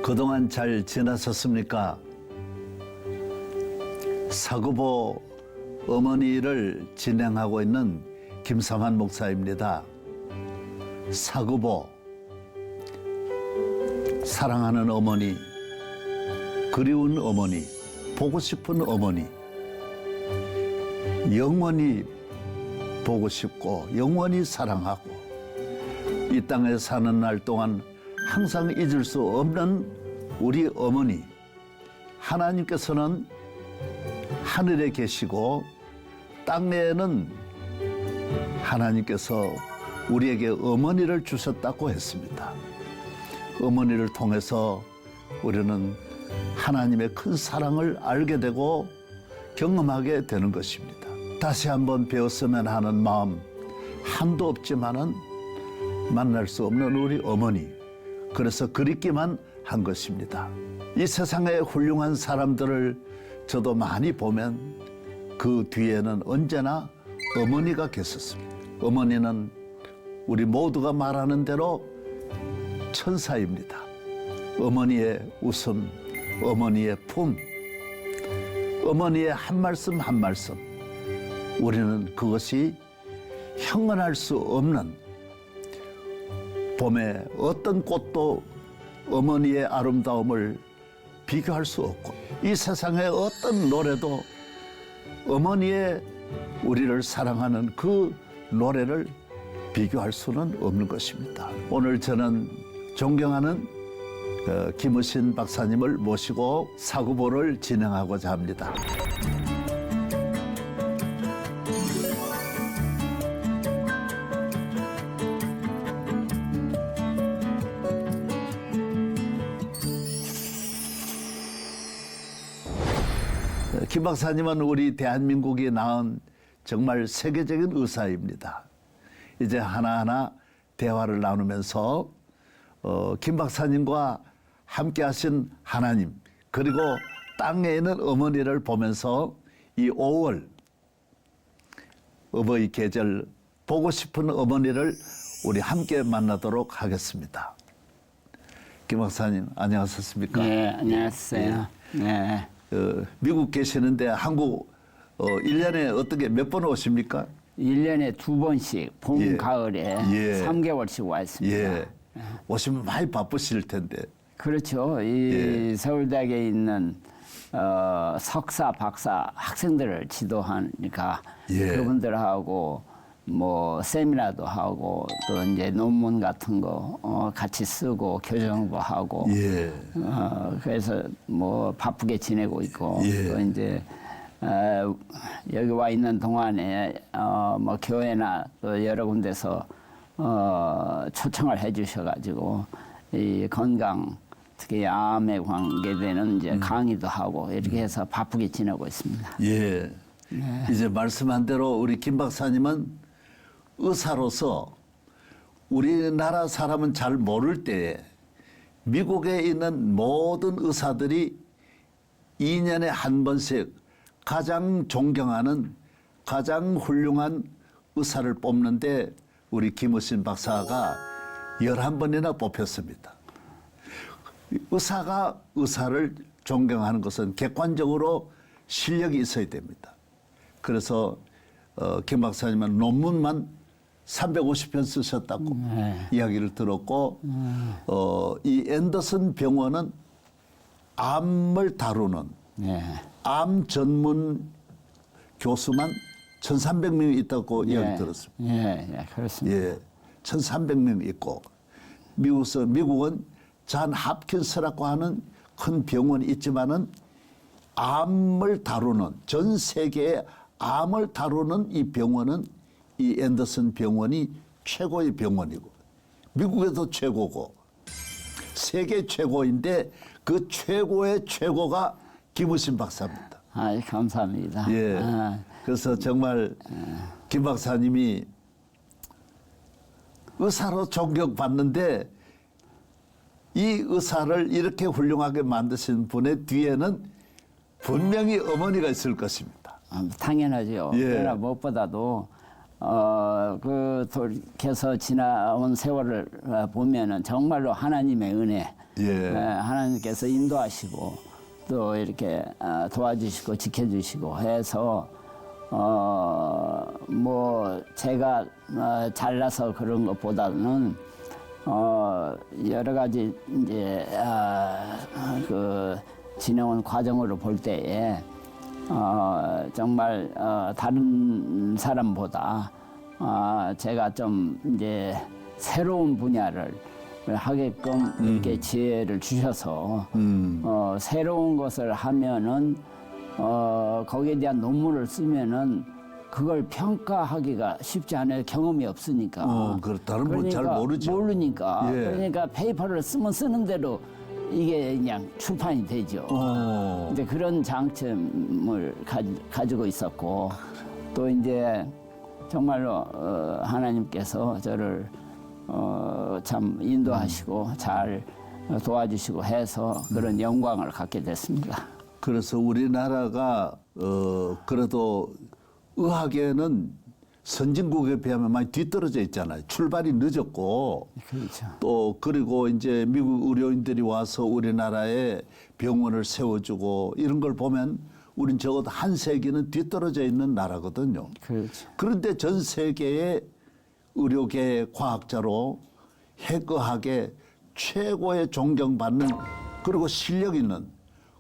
그동안 잘 지내셨습니까? 사구보 어머니를 진행하고 있는 김삼환 목사입니다. 사구보, 사랑하는 어머니, 그리운 어머니, 보고 싶은 어머니, 영원히 보고 싶고 영원히 사랑하고 이 땅에 사는 날 동안 항상 잊을 수 없는 우리 어머니, 하나님께서는 하늘에 계시고 땅에는 하나님께서 우리에게 어머니를 주셨다고 했습니다. 어머니를 통해서 우리는 하나님의 큰 사랑을 알게 되고 경험하게 되는 것입니다. 다시 한번 배웠으면 하는 마음 한도 없지만은 만날 수 없는 우리 어머니, 그래서 그립기만 한 것입니다. 이 세상에 훌륭한 사람들을 저도 많이 보면 그 뒤에는 언제나 어머니가 계셨습니다. 어머니는 우리 모두가 말하는 대로 천사입니다. 어머니의 웃음, 어머니의 품, 어머니의 한 말씀 한 말씀, 우리는 그것이 형언할 수 없는, 봄에 어떤 꽃도 어머니의 아름다움을 비교할 수 없고 이 세상의 어떤 노래도 어머니의 우리를 사랑하는 그 노래를 비교할 수는 없는 것입니다. 오늘 저는 존경하는 김우신 박사님을 모시고 사구보를 진행하고자 합니다. 김 박사님은 우리 대한민국이 낳은 정말 세계적인 의사입니다. 이제 하나하나 대화를 나누면서 김 박사님과 함께 하신 하나님, 그리고 땅에 있는 어머니를 보면서 이 5월 어버이 계절 보고 싶은 어머니를 우리 함께 만나도록 하겠습니다. 김 박사님 안녕하셨습니까? 네, 안녕하세요. 네. 미국 계시는데 한국 1년에 어떻게 몇 번 오십니까? 1년에 2번씩 봄, 예. 가을에 예. 3개월씩 와 있습니다. 예. 오시면 많이 바쁘실 텐데. 그렇죠. 이 서울대학에 있는 석사, 박사 학생들을 지도하니까 예. 그분들하고 뭐 세미나도 하고 또 이제 논문 같은 거 같이 쓰고 교정도 하고 예. 그래서 뭐 바쁘게 지내고 있고 예. 또 이제 여기 와 있는 동안에 뭐 교회나 또 여러 군데서 초청을 해주셔가지고 이 건강 특히 암에 관계되는 이제 강의도 하고 이렇게 해서 바쁘게 지내고 있습니다. 예. 네. 이제 말씀한 대로 우리 김 박사님은 의사로서 우리나라 사람은 잘 모를 때에 미국에 있는 모든 의사들이 2년에 한 번씩 가장 존경하는 가장 훌륭한 의사를 뽑는데 우리 김우신 박사가 11번이나 뽑혔습니다. 의사가 의사를 존경하는 것은 객관적으로 실력이 있어야 됩니다. 그래서 김 박사님은 논문만 350편 쓰셨다고 이야기를 들었고 이 앤더슨 병원은 암을 다루는 암 전문 교수만 1,300명이 있다고 이야기 들었습니다. 예, 그렇습니다. 예, 1,300명 있고 미국은 잔 합킨스라고 하는 큰 병원이 있지만은 암을 다루는 전 세계의 암을 다루는 이 병원은 이 앤더슨 병원이 최고의 병원이고 미국에도 최고고 세계 최고인데 그 최고의 최고가 김우신 박사입니다. 아, 감사합니다. 예. 그래서 정말 김 박사님이 의사로 존경받는데 이 의사를 이렇게 훌륭하게 만드신 분의 뒤에는 분명히 어머니가 있을 것입니다. 당연하죠. 예. 그러나 무엇보다도 그 돌이켜서 지나온 세월을 보면은 정말로 하나님의 은혜, 예. 하나님께서 인도하시고 또 이렇게 도와주시고 지켜주시고 해서 뭐 제가 잘나서 그런 것보다는 여러 가지 이제 그 지내온 과정으로 볼 때에 정말 다른 사람보다 제가 좀 이제 새로운 분야를 하게끔 이렇게 지혜를 주셔서 새로운 것을 하면은 거기에 대한 논문을 쓰면은 그걸 평가하기가 쉽지 않아요. 경험이 없으니까. 다른 분 잘 모르죠. 모르니까. 예. 그러니까 페이퍼를 쓰면 쓰는 대로 이게 그냥 출판이 되죠. 이제 그런 장점을 가지고 있었고 또 이제 정말로 하나님께서 저를 참 인도하시고 잘 도와주시고 해서 그런 영광을 갖게 됐습니다. 그래서 우리나라가 그래도 의학에는 선진국에 비하면 많이 뒤떨어져 있잖아요. 출발이 늦었고 그렇죠. 또 그리고 이제 미국 의료인들이 와서 우리나라에 병원을 세워주고 이런 걸 보면 우린 적어도 한 세기는 뒤떨어져 있는 나라거든요. 그렇죠. 그런데 전 세계의 의료계의 과학자로 핵의학의 최고의 존경받는 그리고 실력 있는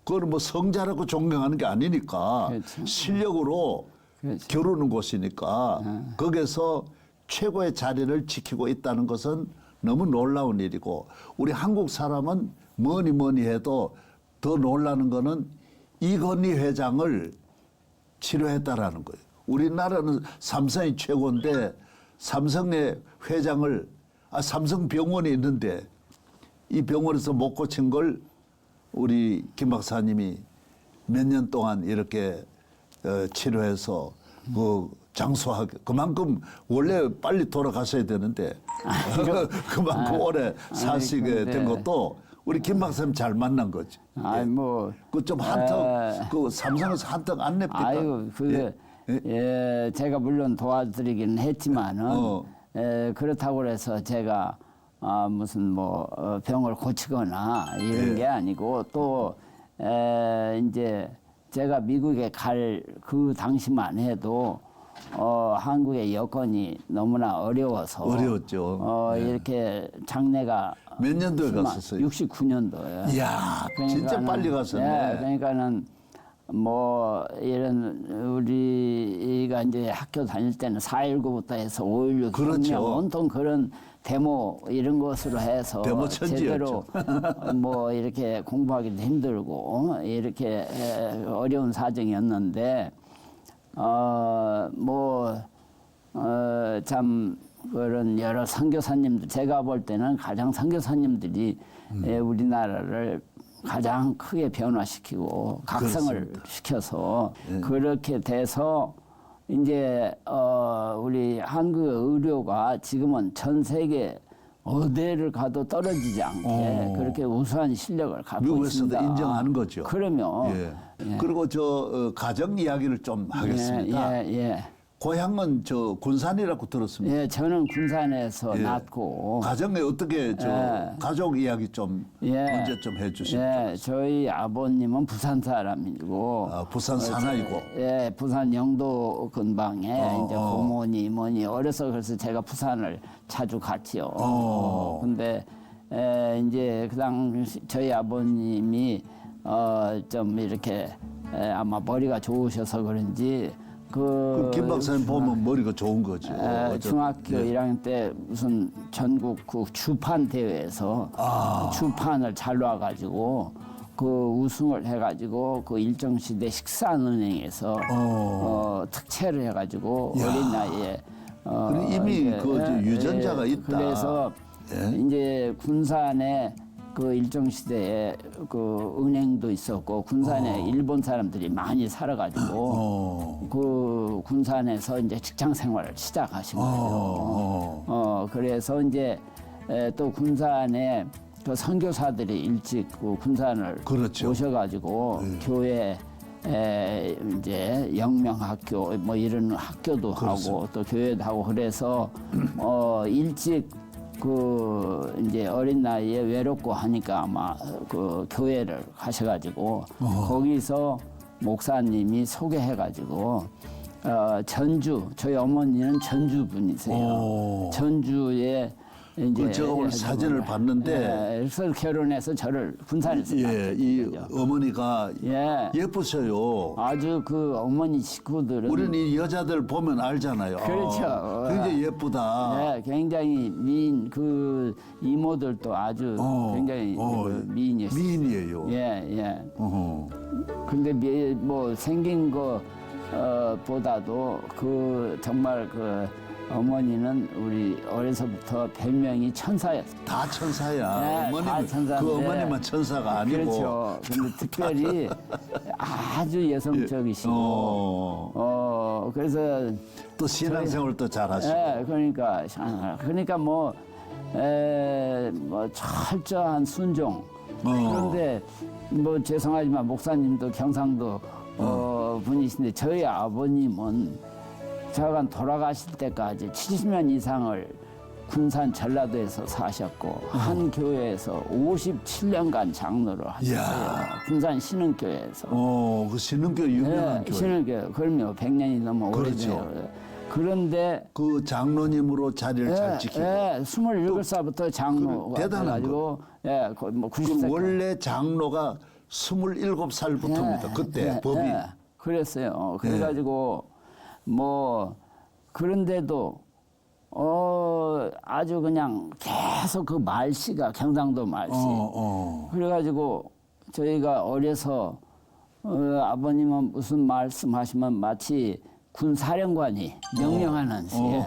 그걸 뭐 성자라고 존경하는 게 아니니까 그렇죠. 실력으로 그렇죠. 겨루는 곳이니까 거기서 최고의 자리를 지키고 있다는 것은 너무 놀라운 일이고 우리 한국 사람은 뭐니 해도 더 놀라는 거는 이건희 회장을 치료했다라는 거예요. 우리나라는 삼성이 최고인데 삼성의 회장을 삼성병원이 있는데 이 병원에서 못 고친 걸 우리 김 박사님이 몇 년 동안 이렇게 치료해서 그 장수하게 그만큼 원래 빨리 돌아가셔야 되는데 그만큼 오래 사시게 된 것도 우리 김 박사님 잘 만난 거지. 아이 뭐 그 좀 한턱 그 삼성에서 한턱 안 냅니까? 아이고 제가 물론 도와드리기는 했지만은 그렇다고 그래서 제가 무슨 뭐 병을 고치거나 이런 게 아니고 또 이제 제가 미국에 갈 그 당시만 해도 한국의 여건이 너무나 어려워서 어려웠죠. 이렇게 장례가 몇 년도에 갔었어요? 69년도에. 이야, 진짜 빨리 갔었네. 그러니까는 뭐 이런 우리가 이제 학교 다닐 때는 4.19부터 해서 5.16 그렇죠. 혁명 온통 그런 데모 이런 것으로 해서 데모 천지였죠. 제대로 뭐 이렇게 공부하기도 힘들고 이렇게 어려운 사정이었는데 참 그런 여러 선교사님들 제가 볼 때는 가장 선교사님들이 우리나라를 가장 크게 변화시키고 각성을 그렇습니다. 시켜서 그렇게 돼서 이제 우리 한국의 의료가 지금은 전 세계 어디를 가도 떨어지지 않게 그렇게 우수한 실력을 갖고 미국에서도 있습니다. 인정하는 거죠. 그러면 예. 그리고 가정 이야기를 좀 하겠습니다. 예. 고향은 군산이라고 들었습니다. 예, 저는 군산에서 낳고 가정에 어떻게 가족 이야기 좀 먼저 좀 해주십시오. 예, 저희 아버님은 부산 사람이고 부산 사나이고. 예, 부산 영도 근방에 이제 고모니 뭐니 어려서 그래서 제가 부산을 자주 갔지요. 근데 이제 그 당시 저희 아버님이 좀 이렇게 아마 머리가 좋으셔서 그런지 김 박사님 보면 머리가 좋은 거죠. 중학교 1학년 때 무슨 전국 그 주판 대회에서 주판을 잘 놔가지고 그 우승을 해가지고 그 일정시대 식산은행에서 특채를 해가지고 어린 나이에 이미 유전자가 있다. 그래서 이제 군산에 그 일정시대에 그 은행도 있었고 군산에 일본 사람들이 많이 살아가지고 그 군산에서 이제 직장 생활을 시작하신 거예요. 그래서 이제 또 군산에 그 선교사들이 일찍 그 군산을 그렇죠. 오셔가지고 교회 이제 영명학교 뭐 이런 학교도 하고 또 교회도 하고 그래서 일찍 그 이제 어린 나이에 외롭고 하니까 아마 그 교회를 가셔가지고 거기서 목사님이 소개해가지고 전주 저희 어머니는 전주 분이세요. 전주에 이제 그 제가 오늘 사진을 봤는데 그래서 결혼해서 저를 군산에서 예, 이 어머니가 예쁘셔요. 아주 그 어머니 식구들은 우리는 이 여자들 보면 알잖아요. 그렇죠. 굉장히 예쁘다. 굉장히 미인 그 이모들도 아주 굉장히 미인이었어요. 미인이에요. 예. 근데 뭐 생긴 거 보다도 그 정말 그 어머니는 우리 어려서부터 별명이 천사였어요. 다 천사야. 네, 어머님, 다 천사인데. 그 어머니만 천사가 아니고. 그렇죠. 근데 특별히 아주 여성적이시고 그래서 또 신앙생활도 잘하시고. 그러니까 뭐 철저한 순종. 그런데 뭐 죄송하지만 목사님도 경상도 분이신데 저희 아버님은 저간 돌아가실 때까지 70년 이상을 군산 전라도에서 사셨고 한 교회에서 57년간 장로를 하셨어요. 군산 신흥교회에서. 그 신흥교 유명한 교회. 신흥교회. 그럼요. 100년이 넘어 오래돼요. 그런데 그 장로님으로 자리를 잘 지키고. 27살부터 장로가 대단한 돼가지고 뭐 그 90세. 원래 장로가 27살부터입니다. 그때 법이. 그랬어요. 그래가지고 뭐 그런데도 아주 그냥 계속 그 말씨가 경상도 말씨. 그래가지고 저희가 어려서 아버님은 무슨 말씀하시면 마치 군사령관이 명령하는 식의.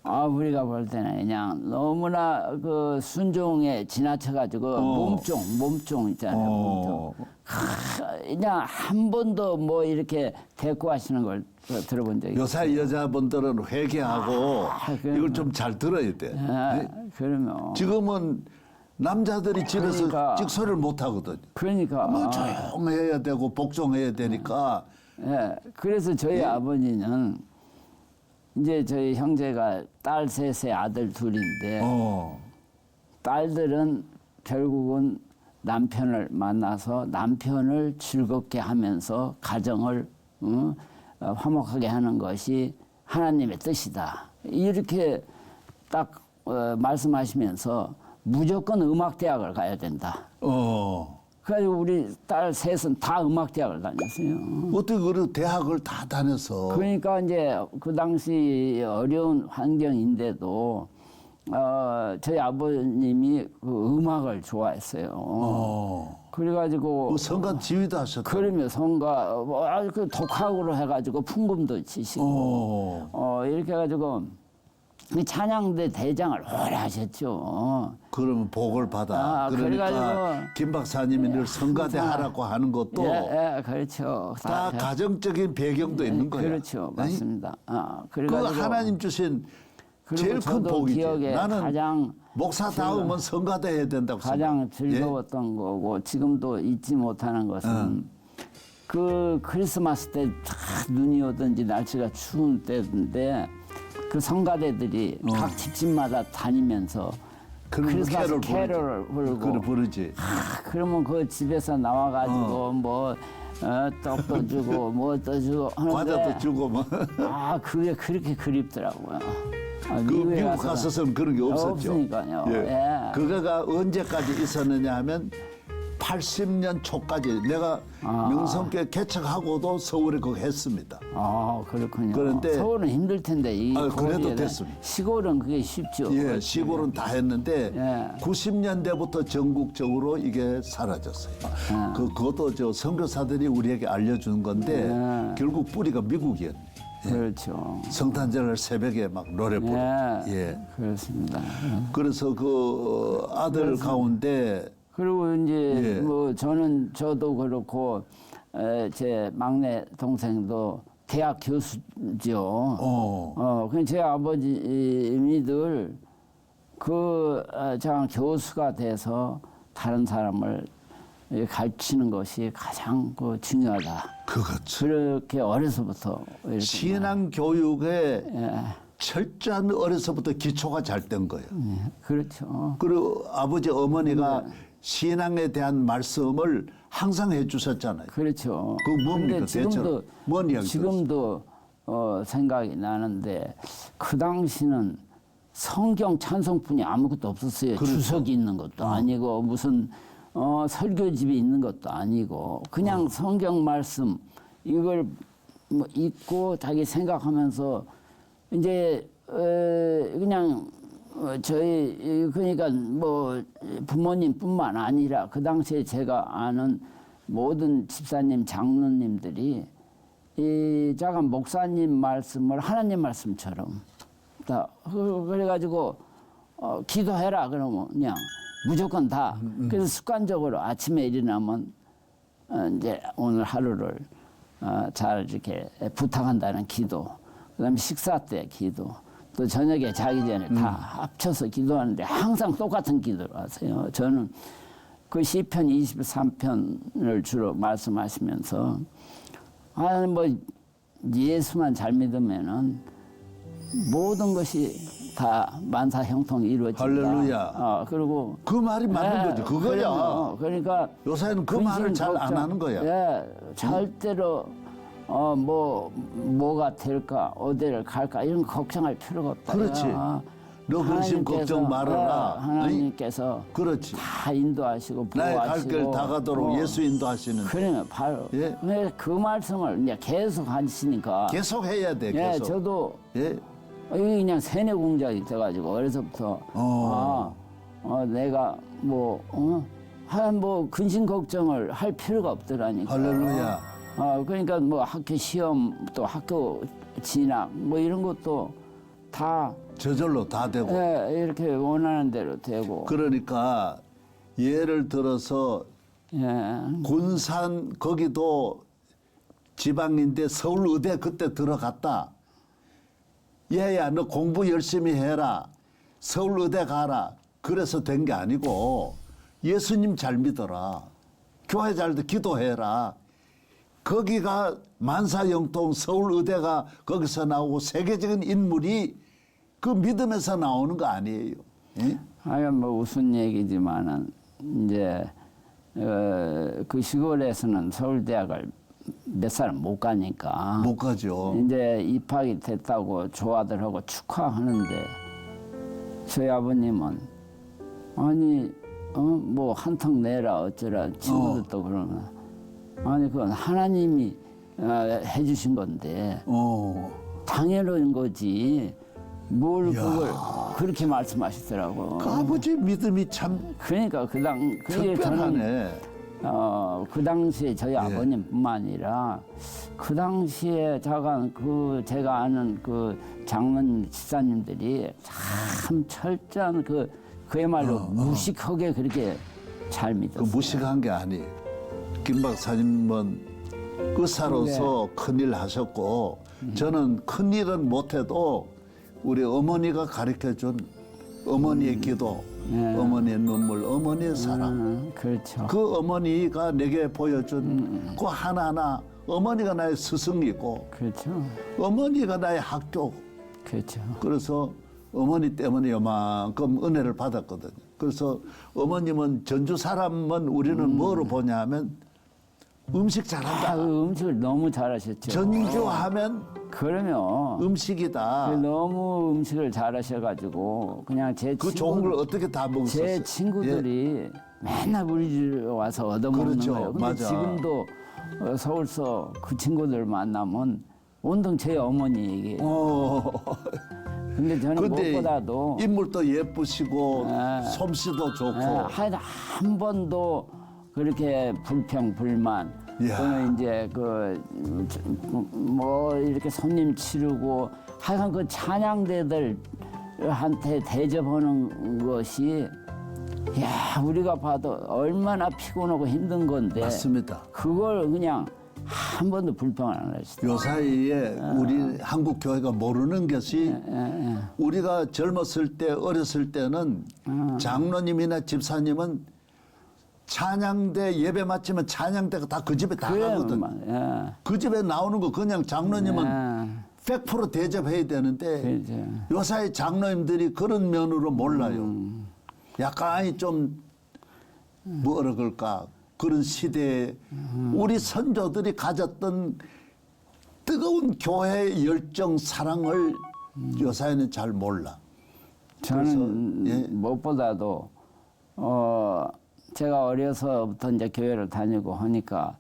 우리가 볼 때는 그냥 너무나 그 순종에 지나쳐가지고 몸종 있잖아요. 몸종. 그냥 한 번도 뭐 이렇게 대꾸하시는 걸 들어본 적이 요새 여자분들은 회개하고 이걸 좀 잘 들어야 돼. 그러면 지금은 남자들이 집에서 그러니까. 찍소리를 못 하거든. 그러니까 뭐 조용해야 되고 복종해야 되니까. 그래서 저희 아버지는 이제 저희 형제가 딸 셋에 아들 둘인데 딸들은 결국은 남편을 만나서 남편을 즐겁게 하면서 가정을 화목하게 하는 것이 하나님의 뜻이다. 이렇게 딱 말씀하시면서 무조건 음악대학을 가야 된다. 그래가지고 우리 딸 셋은 다 음악대학을 다녔어요. 어떻게 그런 대학을 다 다녀서. 그러니까 이제 그 당시 어려운 환경인데도 저희 아버님이 그 음악을 좋아했어요. 그래가지고 성가 지휘도 하셨다. 그러면 성가 그 독학으로 해가지고 풍금도 치시고 이렇게 해가지고 찬양대 대장을 오래 하셨죠. 그러면 복을 받아. 그러니까 김 박사님이 늘 성가대 하라고 하는 것도 그렇죠. 다 가정적인 배경도 있는 거예요. 그렇죠, 맞습니다. 그 하나님 주신 제일 큰 복이지. 나는 목사다움은 성가대 해야 된다고 가장 즐거웠던 거고 지금도 잊지 못하는 것은 그 크리스마스 때 눈이 오든지 날씨가 추운 때인데 그 성가대들이 각 집집마다 다니면서 크리스마스 캐롤을 부르지. 그러면 그 집에서 나와가지고 뭐 떡도 주고 뭐 또 주고 하는데 과자도 주고 뭐. 그게 그렇게 그립더라고요. 미국 가서는 그런 게 없었죠. 없으니까요. 그거가 언제까지 있었느냐 하면 80년 초까지 내가 명성교회 개척하고도 서울에 그거 했습니다. 그렇군요. 그런데 서울은 힘들 텐데 그래도 됐습니다. 시골은 그게 쉽죠. 시골은 다 했는데 90년대부터 전국적으로 이게 사라졌어요. 그것도 저 선교사들이 우리에게 알려준 건데 결국 뿌리가 미국이었네. 그렇죠. 성탄절 새벽에 막 노래 부르고. 그렇습니다. 그래서 그 아들 가운데 그리고 이제 뭐 저도 그렇고 제 막내 동생도 대학 교수죠. 그 제 아버님이 늘 교수가 돼서 다른 사람을 가르치는 것이 가장 중요하다. 그렇죠. 그렇게 어려서부터 신앙 교육에 철저한 어려서부터 기초가 잘 된 거예요. 그렇죠. 그리고 아버지 어머니가 신앙에 대한 말씀을 항상 해주셨잖아요. 그렇죠. 그 뭡니까? 근데 지금도 뭔 이야기 지금도 생각이 나는데 그 당시는 성경 찬송뿐이 아무것도 없었어요. 그렇죠. 주석이 있는 것도 아니고 무슨 설교집이 있는 것도 아니고 그냥 성경 말씀 이걸 뭐 읽고 자기 생각하면서 이제 그냥 저희 그러니까 뭐 부모님뿐만 아니라 그 당시에 제가 아는 모든 집사님 장로님들이 이 작은 목사님 말씀을 하나님 말씀처럼 다 그래가지고 기도해라 그러면 그냥 무조건 다 그래서 습관적으로 아침에 일어나면 이제 오늘 하루를 잘 이렇게 부탁한다는 기도 그다음에 식사 때 기도 또 저녁에 자기 전에 다 합쳐서 기도하는데 항상 똑같은 기도를 하세요. 저는 그 시편 23편을 주로 말씀하시면서 뭐 예수만 잘 믿으면은 모든 것이 다 만사 형통이 이루어진다. 할렐루야. 그리고 그 말이 맞는 거죠. 그거야. 그러니까 요새는 그 말을 잘 안 하는 거야. 예, 절대로 뭐가 될까, 어디를 갈까 이런 거 걱정할 필요가 없다. 그렇지. 너 근심 걱정 말아라. 하나님께서 그렇지. 다 인도하시고 나의 갈 보호하시고 길 다 가도록 예수 인도하시는. 그러면 바로 예. 그 말씀을 이제 계속 하시니까 계속 해야 돼. 예, 계속. 저도 예. 이게 그냥 세뇌 공작이 돼가지고 어려서부터 내가 뭐 근심 걱정을 할 필요가 없더라니까. 할렐루야. 그러니까 뭐 학교 시험 또 학교 진학 뭐 이런 것도 다 저절로 다 되고. 예, 이렇게 원하는 대로 되고. 그러니까 예를 들어서 예. 군산 거기도 지방인데 서울의대 그때 들어갔다. 얘야 너 공부 열심히 해라. 서울의대 가라. 그래서 된 게 아니고 예수님 잘 믿어라. 교회 잘 기도해라. 거기가 만사형통 서울의대가 거기서 나오고 세계적인 인물이 그 믿음에서 나오는 거 아니에요. 예? 뭐 웃은 얘기지만은 이제 그 시골에서는 서울대학을 몇 사람 못 가니까 못 가죠. 이제 입학이 됐다고 조아들하고 축하하는데 저희 아버님은 아니 뭐 한턱 내라 어쩌라 친구들도 그러면 아니 그건 하나님이 해주신 건데 당연한 거지 뭘 그걸 그렇게 말씀하시더라고. 그 아버지 믿음이 참 그러니까 그게 특별하네. 그 당시에 저희 아버님뿐만 아니라 그 당시에 제가 아는 그 장로님 집사님들이 참 철저한 그야말로 무식하게 그렇게 잘 믿었어요. 그 무식한 게 아니. 김 박사님은 의사로서 큰일 하셨고 저는 큰일은 못해도 우리 어머니가 가르쳐준 어머니의 기도, 어머니의 눈물, 어머니의 사랑. 그렇죠. 그 어머니가 내게 보여준 그 하나하나 어머니가 나의 스승이고 그렇죠. 어머니가 나의 학교. 그렇죠. 그래서 어머니 때문에 요만큼 은혜를 받았거든요. 그래서 어머님은 전주 사람은 우리는 뭐로 보냐 하면 음식 잘한다. 음식을 너무 잘하셨죠. 전주하면 그러면 음식이다. 너무 음식을 잘하셔가지고 그냥 그 좋은 걸 어떻게 다 먹었었어요? 제 친구들이 맨날 우리 집에 와서 얻어먹는 그렇죠. 거예요. 근데 맞아. 지금도 서울서 그 친구들 만나면 온통 제 어머니 얘기해요. 근데 저는 무엇보다도 인물도 예쁘시고 솜씨도 좋고 한 번도 그렇게 불평 불만 또는 이제 뭐 이렇게 손님 치르고 하여간 그 찬양대들한테 대접하는 것이 야 우리가 봐도 얼마나 피곤하고 힘든 건데 맞습니다. 그걸 그냥 한 번도 불평을 안 하시더라고요. 요 사이에 우리 한국 교회가 모르는 것이 우리가 젊었을 때 어렸을 때는 장로님이나 집사님은 찬양대 예배 마치면 찬양대가 다 그 집에 다 가거든. 그 집에 나오는 거 그냥 장로님은 100% 대접해야 되는데 그렇죠. 요사이 장로님들이 그런 면으로 몰라요. 약간 좀 뭐라 그럴까 그런 시대에 우리 선조들이 가졌던 뜨거운 교회의 열정 사랑을 요사이는 잘 몰라. 저는 그래서, 예. 무엇보다도 제가 어려서부터 이제 교회를 다니고 하니까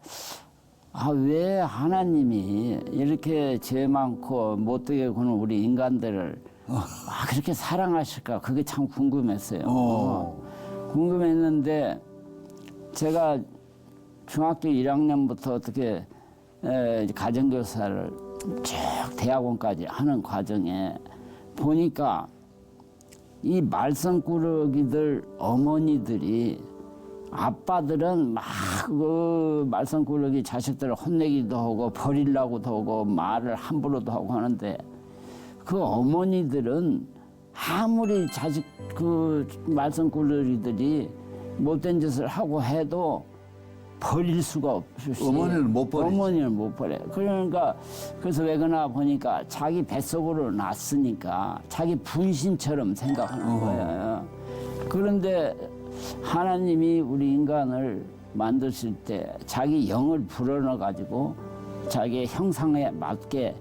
왜 하나님이 이렇게 죄 많고 못되게 구는 우리 인간들을 그렇게 사랑하실까 그게 참 궁금했어요. 궁금했는데 제가 중학교 1학년부터 어떻게 가정교사를 쭉 대학원까지 하는 과정에 보니까 이 말썽꾸러기들 어머니들이 아빠들은 막 그 말썽꾸러기 자식들을 혼내기도 하고 버리려고도 하고 말을 함부로도 하고 하는데 그 어머니들은 아무리 자식 그 말썽꾸러기들이 못된 짓을 하고 해도 버릴 수가 없이 어머니는 못 버리지. 어머니는 못 버려. 그러니까 그래서 왜 그러나 보니까 자기 뱃속으로 났으니까 자기 분신처럼 생각하는 거예요. 그런데 하나님이 우리 인간을 만드실 때 자기 영을 불어넣어 가지고 자기의 형상에 맞게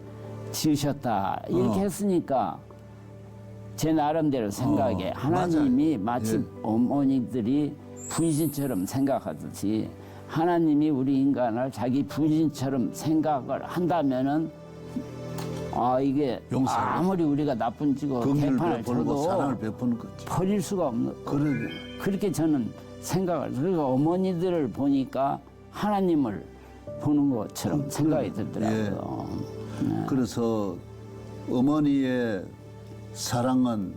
지으셨다 이렇게 했으니까 제 나름대로 생각에 하나님이 맞아요. 마치 예. 어머니들이 분신처럼 생각하듯이 하나님이 우리 인간을 자기 분신처럼 생각을 한다면은 이게 용서하고. 아무리 우리가 나쁜 짓고 긍휼을 개판을 베풀고 쳐도 사랑을 베푸는 거지. 버릴 수가 없는 그러게. 그렇게 저는 생각을 그러니까 어머니들을 보니까 하나님을 보는 것처럼 생각이 들더라고요. 그래서 어머니의 사랑은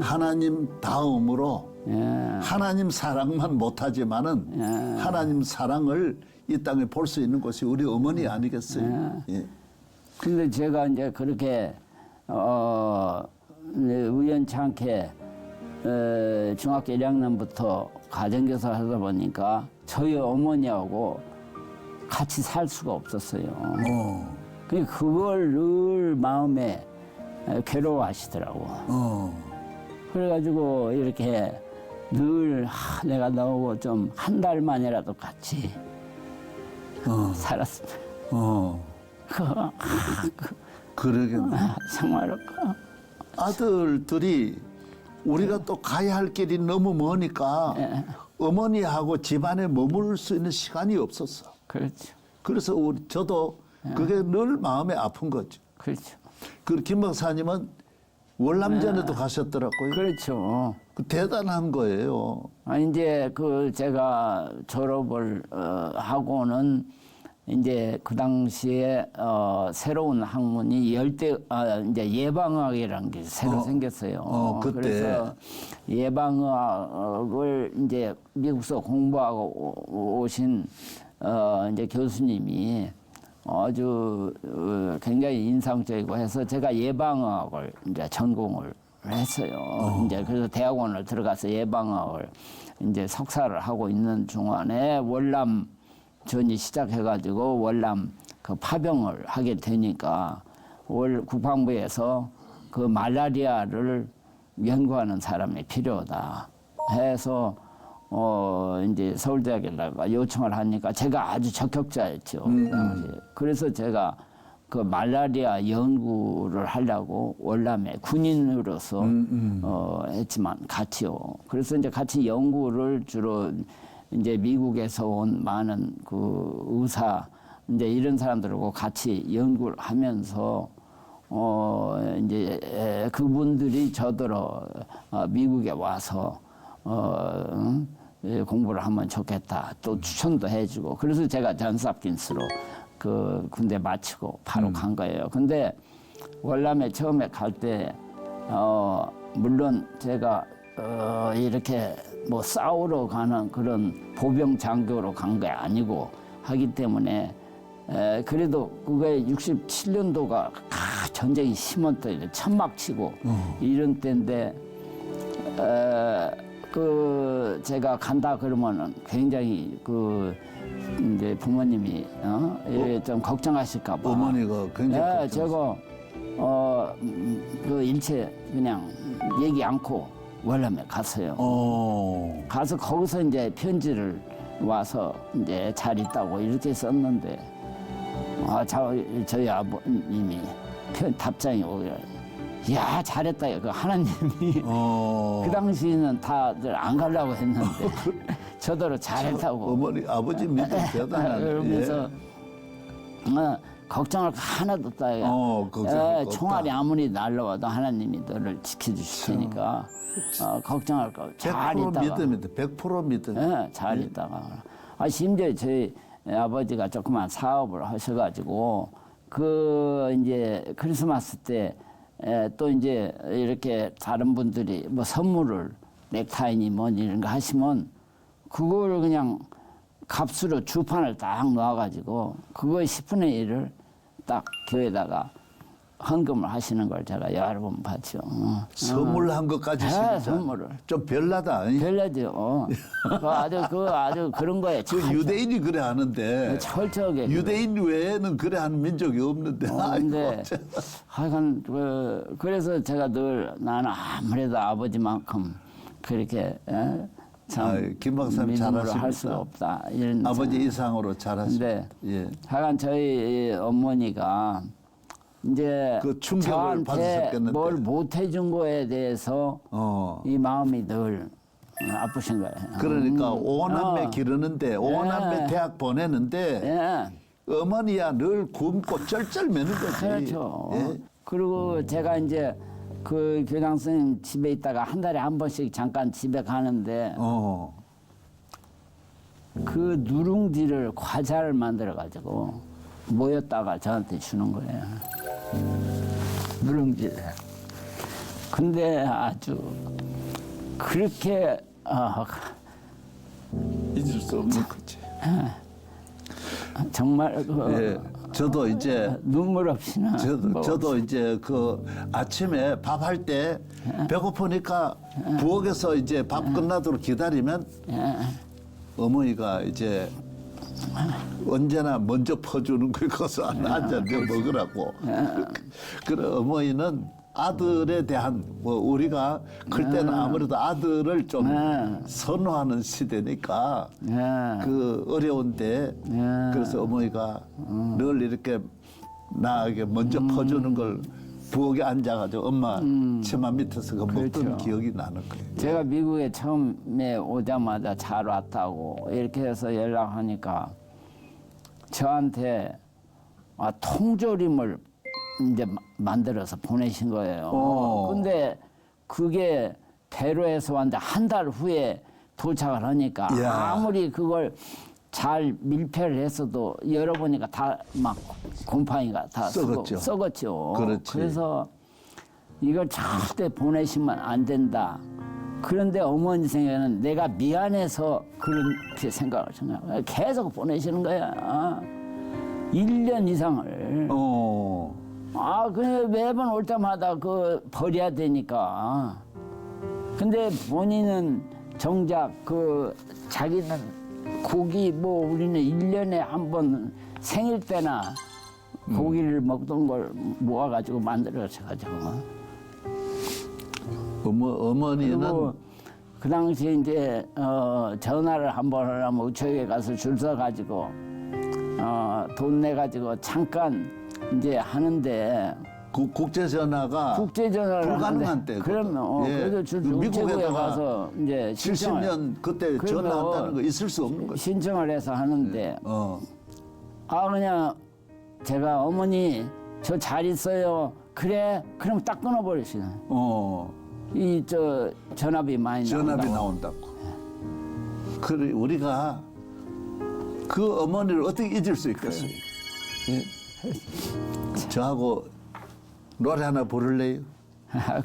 하나님 다음으로 하나님 사랑만 못하지만은 하나님 사랑을 이 땅에 볼 수 있는 곳이 우리 어머니 아니겠어요? 예. 근데 제가 이제 그렇게 우연치 않게 중학교 1학년부터 가정교사 하다 보니까 저희 어머니하고 같이 살 수가 없었어요. 그걸 늘 마음에 괴로워하시더라고. 그래가지고 이렇게 늘 내가 너하고 좀 한 달만이라도 같이 살았으면. 그러겠네. 정말 아들들이 우리가 또 가야 할 길이 너무 머니까 어머니하고 집안에 머물 수 있는 시간이 없었어. 그렇죠. 그래서 저도 그게 늘 마음에 아픈 거죠. 그렇죠. 그 김 박사님은 월남전에도 가셨더라고요. 그렇죠. 그 대단한 거예요. 이제 그 제가 졸업을 하고는 이제 그 당시에 새로운 학문이 이제 예방의학이라는 게 새로 생겼어요. 그때. 그래서 예방의학을 이제 미국서 공부하고 오신 이제 교수님이 아주 굉장히 인상적이고 해서 제가 예방의학을 이제 전공을 했어요. 이제 그래서 대학원을 들어가서 예방의학을 이제 석사를 하고 있는 중간에 월남전이 시작해가지고 월남 그 파병을 하게 되니까 국방부에서 그 말라리아를 연구하는 사람이 필요하다 해서 이제 서울대학에다가 요청을 하니까 제가 아주 적격자였죠. 그 당시에. 그래서 제가 그 말라리아 연구를 하려고 월남에 군인으로서 했지만 같이요. 그래서 이제 같이 연구를 주로 이제 미국에서 온 많은 그 의사 이제 이런 사람들하고 같이 연구를 하면서 이제 그분들이 저더러 미국에 와서 공부를 하면 좋겠다. 또 추천도 해주고. 그래서 제가 존스홉킨스로 그 군대 마치고 바로 간 거예요. 근데 월남에 처음에 갈 때 물론 제가 이렇게 뭐 싸우러 가는 그런 보병 장교로 간 게 아니고 하기 때문에 그래도 그게 67년도가 전쟁이 심한 때 천막치고 이런 때인데 그 제가 간다 그러면은 굉장히 그 이제 부모님이 이게 좀 걱정하실까 봐. 어머니가 굉장히 예, 제가 그 일체 그냥 얘기 않고 월남에 갔어요. 가서 거기서 이제 편지를 와서 이제 잘 있다고 이렇게 썼는데 저희 아버님이 답장이 오기를 야 잘했다 그 하나님이 그 당시에는 다들 안 가려고 했는데 저더러 잘했다고 어머니 아버지 믿음 대단하네. 그러면서 걱정할 거 하나도 없다. 걱정할 거 총알이 없다. 아무리 날라와도 하나님이 너를 지켜주실 테니까 걱정할 거 잘 100% 있다가 믿음이다. 100% 믿음. 잘 있다가 심지어 저희 아버지가 조그만 사업을 하셔가지고 그 이제 크리스마스 때 또 이제 이렇게 다른 분들이 뭐 선물을 넥타이니 뭐니 이런 거 하시면 그걸 그냥 값으로 주판을 딱 놓아가지고 그거의 10분의 1을 딱 교회에다가 헌금을 하시는 걸 제가 여러 번 봤죠. 선물한 것까지 진짜 선물을. 좀 별나다. 별나죠. 아주 그런 거에 그 유대인이 그래 하는데 철저하게. 유대인 외에는 그래 하는 민족이 없는데. 근데 하여간 그래서 제가 늘 나는 아무래도 아버지만큼 그렇게 참 김 박사님 믿음으로 할 잘하십니다. 수가 없다. 이런 아버지 이상으로 잘하십니다. 네. 예. 하여간 저희 어머니가 이제 그 충격을 저한테 받으셨겠는데. 뭘 못 해준 거에 대해서 이 마음이 늘 아프신 거예요. 그러니까 오남매 기르는데 오남매 대학 보내는데 예. 어머니야 늘 굶고 쩔쩔 매는 거지. 그렇죠. 예. 그리고 제가 이제 그 교장 선생님 집에 있다가 한 달에 한 번씩 잠깐 집에 가는데 그 누룽지를 과자를 만들어 가지고 모였다가 저한테 주는 거예요. 누룽지를. 근데 아주 그렇게 잊을 수 없는 거지. 정말 예. 저도 이제 눈물 없이는 저도 이제 그 아침에 밥 할 때 배고프니까 부엌에서 이제 밥 끝나도록 기다리면 어머니가 이제 언제나 먼저 퍼주는 걸 거서 앉아 먹으라고. 그래 어머니는 아들에 대한 뭐 우리가 클 때는 아무래도 아들을 좀 선호하는 시대니까 그 어려운데 그래서 어머니가 늘 이렇게 나에게 먼저 퍼주는 걸 부엌에 앉아가지고 엄마 치마 밑에서 그 먹던 그렇죠. 기억이 나는 거예요. 제가 미국에 처음에 오자마자 잘 왔다고 이렇게 해서 연락하니까 저한테 통조림을 이제 만들어서 보내신 거예요. 근데 그게 배로에서 왔는데 한 달 후에 도착을 하니까 이야. 아무리 그걸 잘 밀폐를 했어도 열어보니까 다 막 곰팡이가 다 썩었죠. 썩었죠. 그렇지. 그래서 이걸 절대 보내시면 안 된다. 그런데 어머니 생각에는 내가 미안해서 그렇게 생각을 하시는 거야. 계속 보내시는 거야. 1년 이상을. 그래 매번 올 때마다 그 버려야 되니까. 근데 본인은 정작 그 자기는 고기 뭐 우리는 1년에 한 번 생일 때나 고기를 먹던 걸 모아가지고 만들어가지고. 어머니는 그리고 그 당시에 이제 전화를 한번 하려면 우체국에 가서 줄 서가지고 돈 내가지고 잠깐 이제 하는데 국제 전화가 국제전화를 불가능한 하는데 때. 그러면 예. 그래서 우체국에 미국에다가 가서 이제 신청을 70년 그때 그러면 전화한다는 거 있을 수 없는 거지. 신청을 해서 하는데 그냥 제가 어머니 저 잘 있어요. 그래 그럼 딱 끊어버리시네. 이 전압이 많이 전압이 나온다고. 나온다고. 그래 우리가 그 어머니를 어떻게 잊을 수 있겠어요? 예? 저하고 노래 하나 부를래요?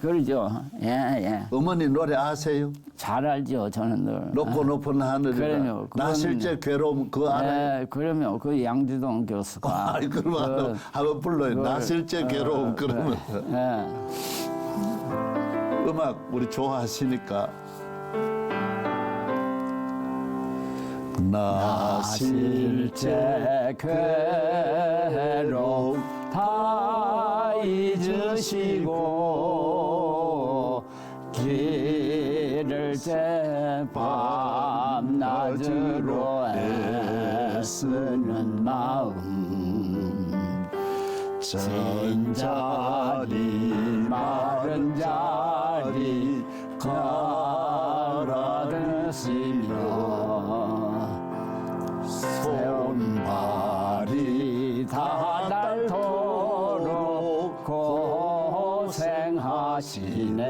그러죠. 예. 어머니 노래 아세요? 잘 알죠. 저는 늘. 높고 높은 하늘이라 그럼요. 나 실제 괴로움 그거 알아요? 네, 그러면 그 양주동 교수가. 아이 그러면 한번 불러요. 나 실제 괴로움 그러면 예. 음악 우리 좋아하시니까 나 실제 괴로움 다 잊으시고 길을 제 밤낮으로 애쓰는 마음 진 자리 마른 자리 걸어드시며 손발이 닳도록 고생하시네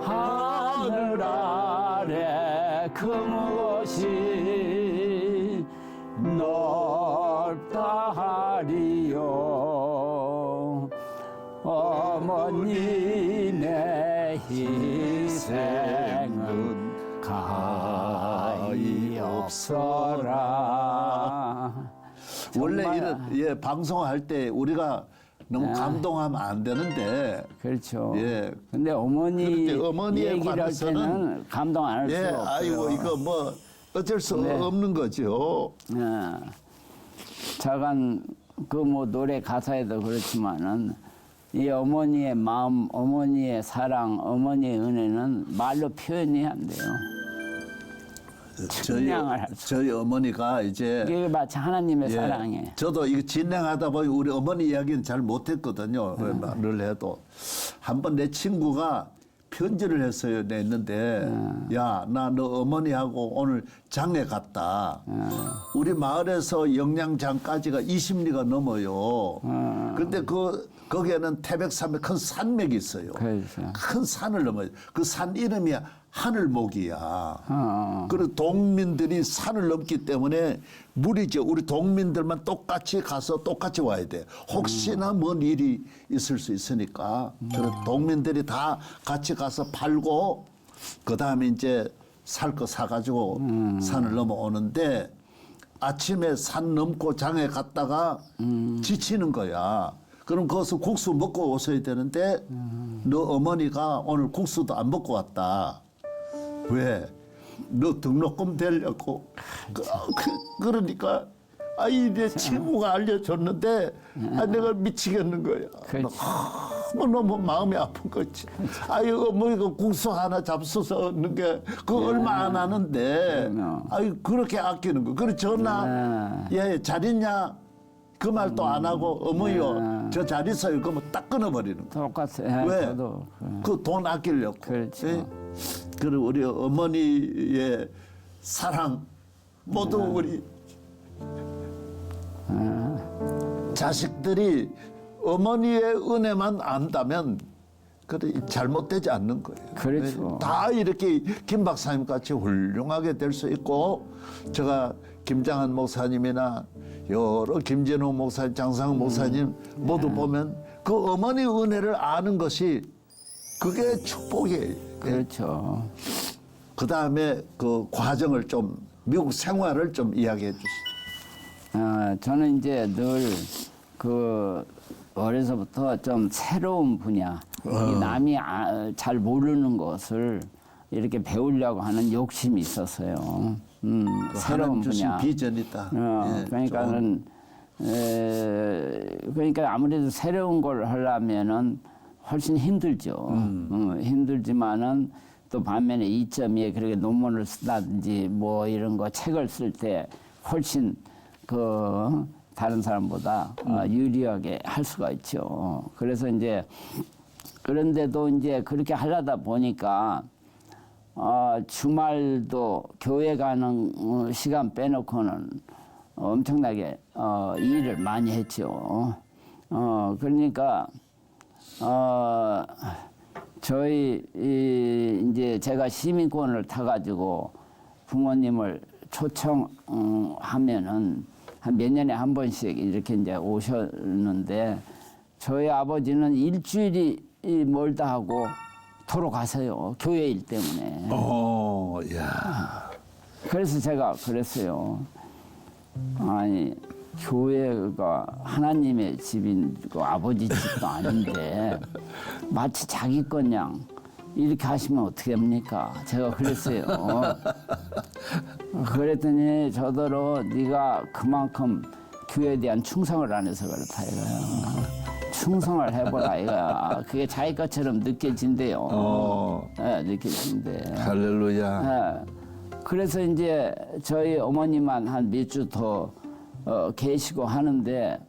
하늘 아래 그 무엇이 넓다 하리요 어머님의 희생은 가히 없어라. 원래 정말, 이런 방송할 때 우리가 너무 감동하면 안 되는데 그렇죠. 예. 근데 어머니 그런데 어머니에 얘기를 할 관해서는 때는 감동 안 할 수가 없어요. 아이고 이거 뭐 어쩔 수 없는 거죠. 자간 그 뭐 노래 가사에도 그렇지만은 이 어머니의 마음, 어머니의 사랑, 어머니의 은혜는 말로 표현이 안 돼요. 측량을 할 수. 저희 어머니가 이제 이게 마치 하나님의 예, 사랑이에요. 저도 이거 진행하다 보니 우리 어머니 이야기는 잘 못했거든요. 늘 해도 한 번 내 친구가 편지를 했어요. 냈는데 야, 나 너 어머니하고 오늘 장에 갔다. 우리 마을에서 영양장까지가 20리가 넘어요. 근데 거기에는 태백산맥 큰 산맥이 있어요. 그렇죠. 큰 산을 넘어요. 그 산 이름이 하늘목이야. 그리고 동민들이 산을 넘기 때문에 무리죠. 우리 동민들만 똑같이 가서 똑같이 와야 돼. 혹시나 뭔 일이 있을 수 있으니까. 그래서 동민들이 다 같이 가서 팔고 그 다음에 이제 살 거 사가지고 산을 넘어오는데 아침에 산 넘고 장에 갔다가 지치는 거야. 그럼 거기서 국수 먹고 오셔야 되는데 너 어머니가 오늘 국수도 안 먹고 왔다. 왜? 너 등록금 되려고. 그러니까 아이 내 친구가 알려줬는데 내가 미치겠는 거야. 너무 마음이 아픈 거지. 아이 어머니가 국수 하나 잡숴서 얻는 게 그거 얼마 안 하는데 아이 그렇게 아끼는 거. 그래 전화 얘 잘 있냐? 그 말도 안 하고 어머니요 저 잘 있어요. 그러면 딱 끊어버리는 거. 똑같아요. 왜? 저도. 그 돈 아끼려고. 그렇죠. 예? 그리고 우리 어머니의 사랑 모두 우리 자식들이 어머니의 은혜만 안다면 그래 잘못되지 않는 거예요. 그렇죠. 다 이렇게 김 박사님 같이 훌륭하게 될 수 있고 제가 김장한 목사님이나 여러 김진호 목사님, 장상훈 목사님 모두 보면 그 어머니 은혜를 아는 것이 그게 축복이에요. 그렇죠. 그 다음에 그 과정을 좀 미국 생활을 좀 이야기해 주시죠. 저는 이제 늘 그 어려서부터 좀 새로운 분야, 이 남이 잘 모르는 것을 이렇게 배우려고 하는 욕심이 있었어요. 새로운 주신 분야. 비전이다. 예, 그러니까는 그러니까 아무래도 새로운 걸 하려면은 훨씬 힘들죠. 힘들지만은 또 반면에 이점에 그렇게 논문을 쓰다든지 뭐 이런 거 책을 쓸 때 훨씬 그 다른 사람보다 유리하게 할 수가 있죠. 그래서 이제 그런데도 이제 그렇게 하려다 보니까 주말도 교회 가는 시간 빼놓고는 엄청나게 일을 많이 했죠. 그러니까 저희 이제 제가 시민권을 타가지고 부모님을 초청하면은 한 몇 년에 한 번씩 이렇게 이제 오셨는데 저희 아버지는 일주일이 멀다 하고 돌아가세요. 교회 일 때문에. 야. 그래서 제가 그랬어요. 아니 교회가 하나님의 집인 그 아버지 집도 아닌데 마치 자기 것냥 이렇게 하시면 어떻게 합니까? 제가 그랬어요. 그랬더니 저더러 네가 그만큼 교회에 대한 충성을 안 해서 그렇다 이거야. 충성을 해보라 이거야. 그게 자기 것처럼 느껴진대요. 예, 느껴진대. 할렐루야. 예. 그래서 이제 저희 어머니만 한 몇 주 더 계시고 하는데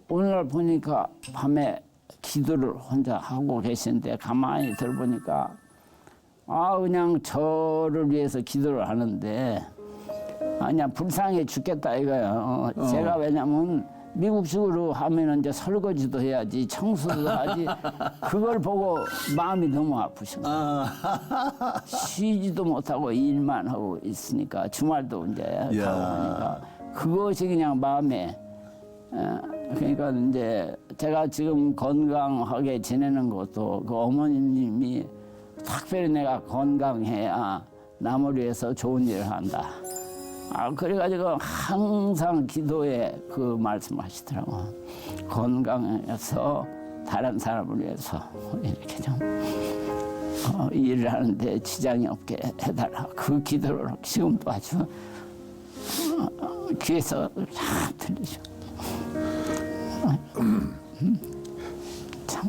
오늘 보니까 밤에 기도를 혼자 하고 계시는데 가만히 들어보니까 그냥 저를 위해서 기도를 하는데 그냥 불쌍해 죽겠다 이거예요. 제가 왜냐면 미국식으로 하면은 이제 설거지도 해야지 청소도 하지 그걸 보고 마음이 너무 아프신 거예요. 쉬지도 못하고 일만 하고 있으니까 주말도 이제 가고 하니까 그것이 그냥 마음에 그러니까 이제 제가 지금 건강하게 지내는 것도 그 어머님이 특별히 내가 건강해야 남을 위해서 좋은 일을 한다. 그래가지고 항상 기도에 그 말씀하시더라고. 건강해서 다른 사람을 위해서 이렇게 좀 일을 하는데 지장이 없게 해달라. 그 기도를 지금도 아주 귀에서 잘 들리죠. 참.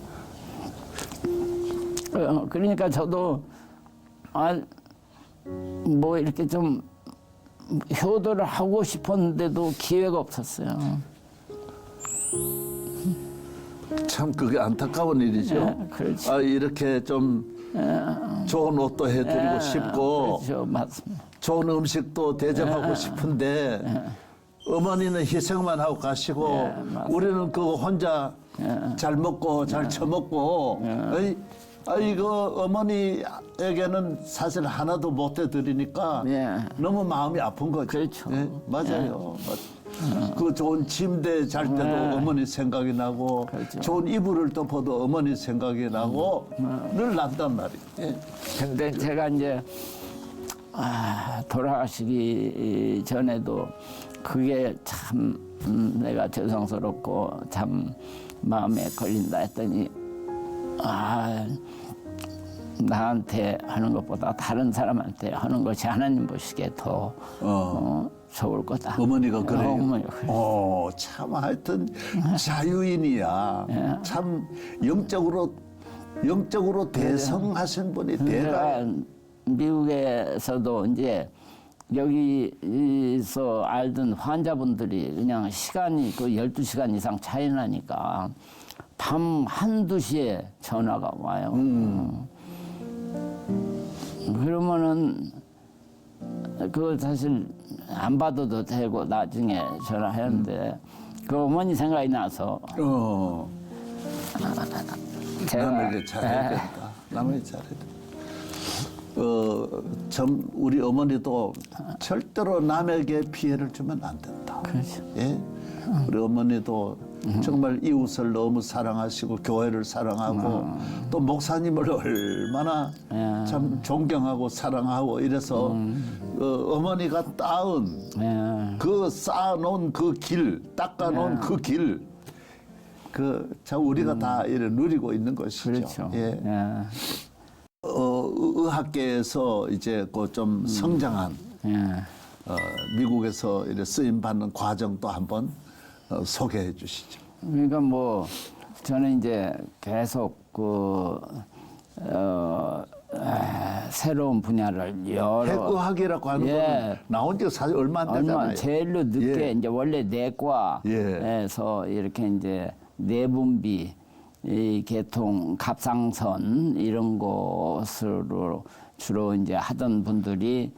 그러니까 저도 뭐 이렇게 좀 효도를 하고 싶었는데도 기회가 없었어요. 참 그게 안타까운 일이죠. 그렇죠. 이렇게 좀 좋은 옷도 해드리고 싶고 그렇죠, 맞습니다. 좋은 음식도 대접하고 싶은데 어머니는 희생만 하고 가시고 우리는 그거 혼자 잘 먹고 잘 처먹고 이거 어머니에게는 사실 하나도 못 해드리니까 너무 마음이 아픈 거죠. 그렇죠. 맞아요. 그 좋은 침대 잘 때도 어머니 생각이 나고 그렇죠. 좋은 이불을 덮어도 어머니 생각이 나고 늘 난단 말이에요. 근데 제가 이제 돌아가시기 전에도 그게 참 내가 죄송스럽고 참 마음에 걸린다 했더니 나한테 하는 것보다 다른 사람한테 하는 것이 하나님 보시기에 더 좋을 거다. 어머니가 그래요. 어머니가 그래요. 참 하여튼 자유인이야. 참 영적으로 대성하신 분이 대가. 미국에서도 이제 여기서 알던 환자분들이 그냥 시간이 그 12시간 이상 차이 나니까 밤 1~2시에 전화가 와요. 그러면은 그거 사실 안 받아도 되고 나중에 전화했는데 그 어머니 생각이 나서 남에게 잘해야 된다. 남에게 잘해야 된다. 우리 어머니도 절대로 남에게 피해를 주면 안 된다. 그렇죠. 예? 우리 어머니도 정말 이웃을 너무 사랑하시고 교회를 사랑하고 또 목사님을 얼마나 참 존경하고 사랑하고 이래서 어머니가 따은 그 쌓아놓은 그 길, 닦아놓은 그 길, 참 우리가 다 이래 누리고 있는 것이죠. 그렇죠. 예. 의학계에서 이제 그 좀 성장한 미국에서 이래 쓰임 받는 과정도 한번 소개해 주시죠. 그러니까 뭐 저는 이제 계속 새로운 분야를 여러 핵의학이라고 하는 건 나온 지 사실 얼마 안 되잖아요. 제일로 늦게 이제 원래 내과에서 이렇게 이제 내분비 이 계통 갑상선 이런 것으로 주로 이제 하던 분들이